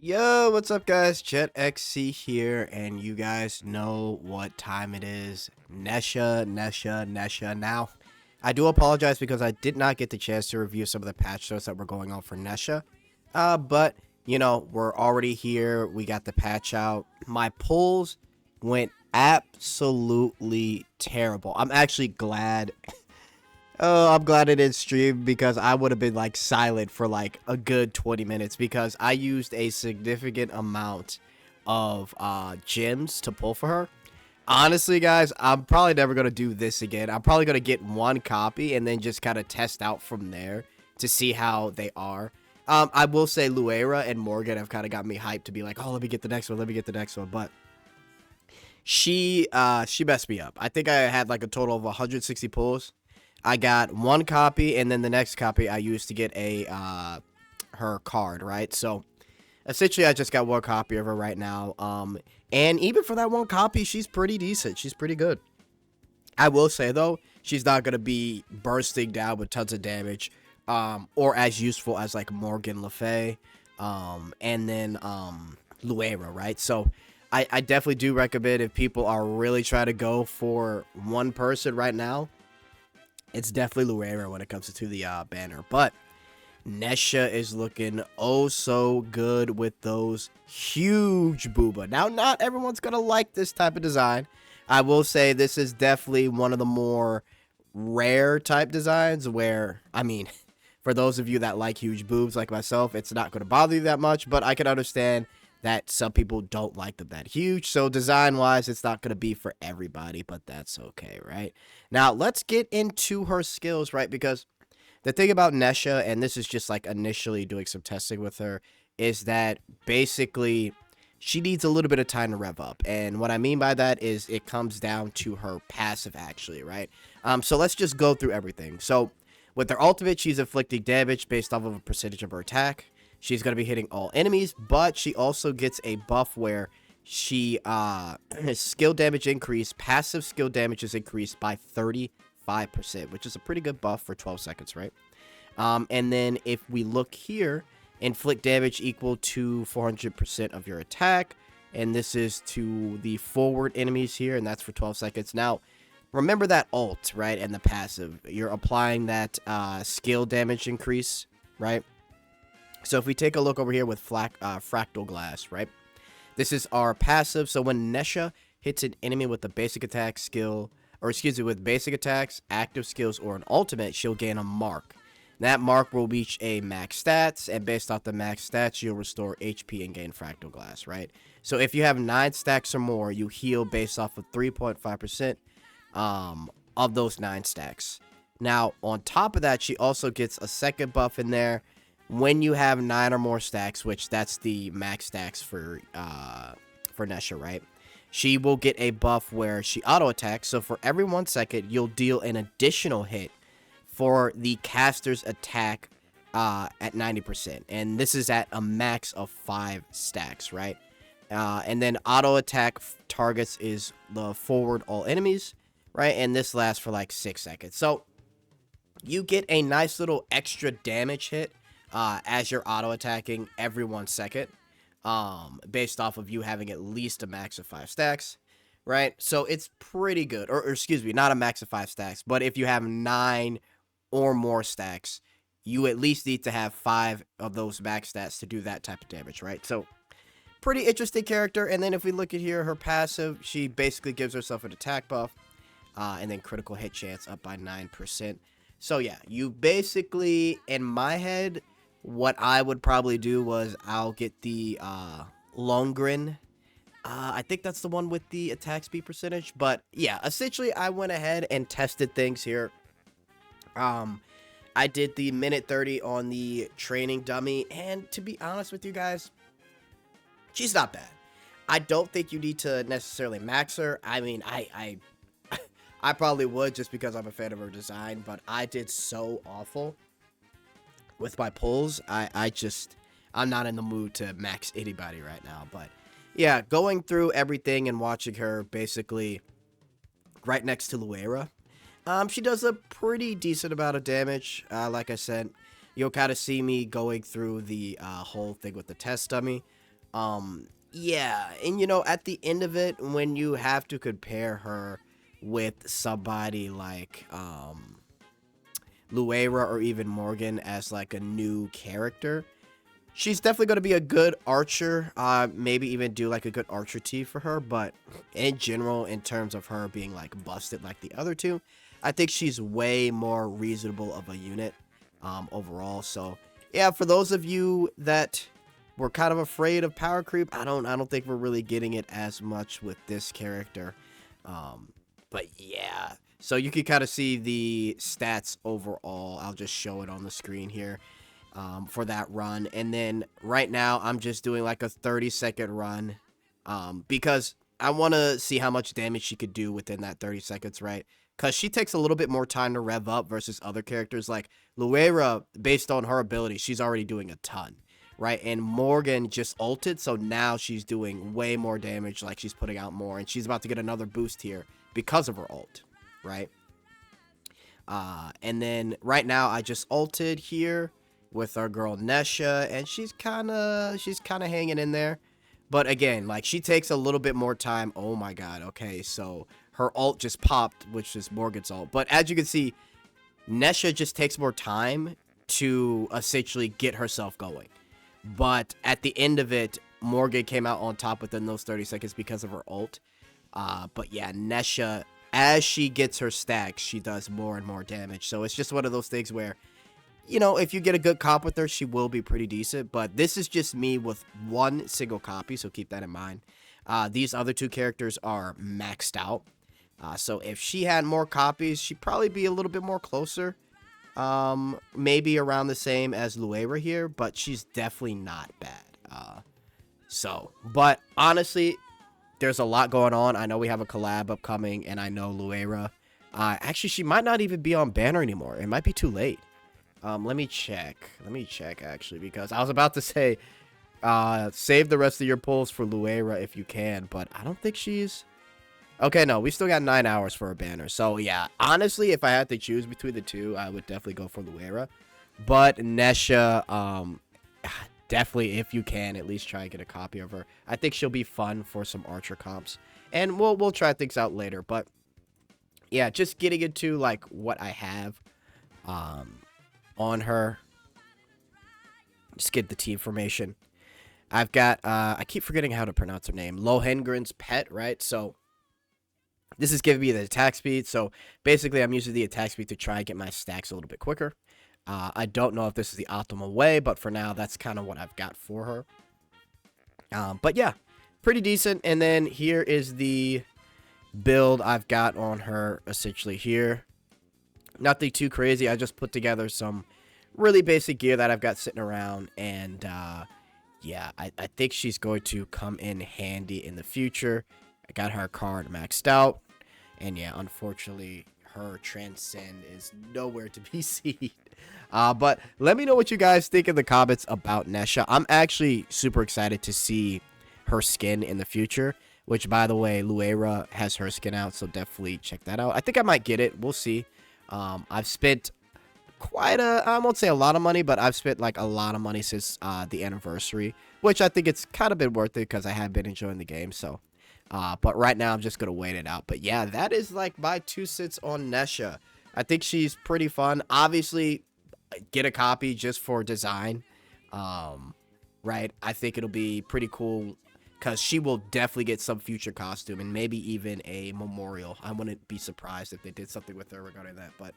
Yo, what's up, guys? Jetxc here, and you guys know what time it is. Nesha. Now, I do apologize because I did not get the chance to review some of the patch notes that were going on for Nesha. But, we're already here. We got the patch out. My pulls went absolutely terrible. I'm actually glad. Oh, I'm glad I didn't stream because I would have been like silent for like a good 20 minutes because I used a significant amount of gems to pull for her. Honestly, guys, I'm probably never going to do this again. I'm probably going to get one copy and then just kind of test out from there to see how they are. I will say Luera and Morgan have kind of got me hyped to be like, oh, let me get the next one. Let me get the next one. But she messed me up. I think I had like a total of 160 pulls. I got one copy, and then the next copy I used to get a her card, right? So essentially, I just got one copy of her right now. And even for that one copy, she's pretty decent. She's pretty good. I will say though, she's not gonna be bursting down with tons of damage, or as useful as like Morgan Le Fay, and then Luera, right? So I definitely do recommend if people are really trying to go for one person right now, it's definitely Luera when it comes to the banner. But Nesha is looking oh so good with those huge booba. Now, not everyone's going to like this type of design. I will say this is definitely one of the more rare type designs where, I mean, for those of you that like huge boobs like myself, it's not going to bother you that much, but I can understand that some people don't like them that huge. So design wise, it's not going to be for everybody, but that's okay, right? Now, let's get into her skills, right? Because the thing about Nesha, and this is just like initially doing some testing with her, is that basically she needs a little bit of time to rev up. And what I mean by that is it comes down to her passive, actually, right? So let's just go through everything. So with her ultimate, she's inflicting damage based off of a percentage of her attack. She's going to be hitting all enemies, but she also gets a buff where she skill damage increase, passive skill damage is increased by 35%, which is a pretty good buff for 12 seconds, right? And then if we look here, inflict damage equal to 400% of your attack, and this is to the forward enemies here, and that's for 12 seconds. Now, remember that ult, right, and the passive. You're applying that skill damage increase, right? So if we take a look over here with Fractal Glass, right? This is our passive. So when Nesha hits an enemy with a basic attack skill, or excuse me, with basic attacks, active skills, or an ultimate, she'll gain a mark. That mark will reach a max stats, and based off the max stats, you'll restore HP and gain Fractal Glass, right? So if you have 9 stacks or more, you heal based off of 3.5% of those 9 stacks. Now, on top of that, she also gets a second buff in there when you have 9 or more stacks, which that's the max stacks for Nesha, right? She will get a buff where she auto attacks. So for every 1 second, you'll deal an additional hit for the caster's attack at 90%. And this is at a max of 5 stacks, right? And then auto attack targets is the forward all enemies, right? And this lasts for like 6 seconds. So you get a nice little extra damage hit as you're auto attacking every 1 second, based off of you having at least a max of 5 stacks, right? So it's pretty good, or excuse me, not a max of 5 stacks, but if you have 9 or more stacks, you at least need to have 5 of those max stats to do that type of damage, right? So pretty interesting character. And then if we look at here, her passive, she basically gives herself an attack buff, and then critical hit chance up by 9%. So yeah, you basically, in my head, what I would probably do was I'll get the Longrin. I think that's the one with the attack speed percentage. But yeah, essentially I went ahead and tested things here. I did the minute 30 on the training dummy, and to be honest with you guys, she's not bad. I don't think you need to necessarily max her. I mean, I probably would just because I'm a fan of her design, but I did so awful with my pulls. I'm not in the mood to max anybody right now. But yeah, going through everything and watching her basically right next to Luera, she does a pretty decent amount of damage. Like I said, you'll kind of see me going through the whole thing with the test dummy. Yeah, and you know, at the end of it, when you have to compare her with somebody like Luera or even Morgan as like a new character, she's definitely going to be a good archer. Maybe even do like a good archer tee for her. But in general, in terms of her being like busted like the other two, I think she's way more reasonable of a unit overall. So yeah, for those of you that were kind of afraid of power creep, I don't think we're really getting it as much with this character. But yeah, so you can kind of see the stats overall. I'll just show it on the screen here for that run. And then right now I'm just doing like a 30-second run because I want to see how much damage she could do within that 30 seconds, right? Because she takes a little bit more time to rev up versus other characters. Like Luera, based on her ability, she's already doing a ton, right? And Morgan just ulted, so now she's doing way more damage, like she's putting out more. And she's about to get another boost here because of her ult, right? And then right now I just ulted here with our girl Nesha, and she's kind of hanging in there. But again, like she takes a little bit more time. Oh my god. Okay, so her ult just popped, which is Morgan's ult. But as you can see, Nesha just takes more time to essentially get herself going. But at the end of it, Morgan came out on top within those 30 seconds because of her ult. But yeah, Nesha, as she gets her stacks, she does more and more damage. So it's just one of those things where, you know, if you get a good comp with her, she will be pretty decent. But this is just me with one single copy, so keep that in mind. These other two characters are maxed out. So if she had more copies, she'd probably be a little bit more closer. Maybe around the same as Luera here, but she's definitely not bad. But honestly, there's a lot going on. I know we have a collab upcoming, and I know Luera. Actually, she might not even be on banner anymore. It might be too late. Let me check. Actually, because I was about to say, save the rest of your pulls for Luera if you can, but I don't think she's... Okay, no, we still got 9 hours for a banner. So, yeah, honestly, if I had to choose between the two, I would definitely go for Luera. But Nesha, definitely, if you can, at least try and get a copy of her. I think she'll be fun for some Archer comps. And we'll try things out later. But, yeah, just getting into, like, what I have on her. Just get the team formation. I've got, I keep forgetting how to pronounce her name. Lohengrin's pet, right? So, this is giving me the attack speed. So, basically, I'm using the attack speed to try and get my stacks a little bit quicker. I don't know if this is the optimal way, but for now, that's kind of what I've got for her. But yeah, pretty decent. And then here is the build I've got on her essentially here. Nothing too crazy. I just put together some really basic gear that I've got sitting around. And yeah, I think she's going to come in handy in the future. I got her card maxed out. And yeah, unfortunately, her Transcend is nowhere to be seen. But let me know what you guys think in the comments about Nesha. I'm actually super excited to see her skin in the future, which, by the way, Luera has her skin out, so definitely check that out. I think I might get it. We'll see. I've spent quite I won't say a lot of money, but I've spent like a lot of money since the anniversary, which I think it's kind of been worth it because I have been enjoying the game, so... but right now, I'm just going to wait it out. But yeah, that is like my 2 cents on Nesha. I think she's pretty fun. Obviously, get a copy just for design. Right? I think it'll be pretty cool because she will definitely get some future costume and maybe even a memorial. I wouldn't be surprised if they did something with her regarding that. But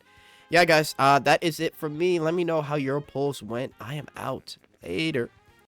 yeah, guys, that is it from me. Let me know how your polls went. I am out. Later.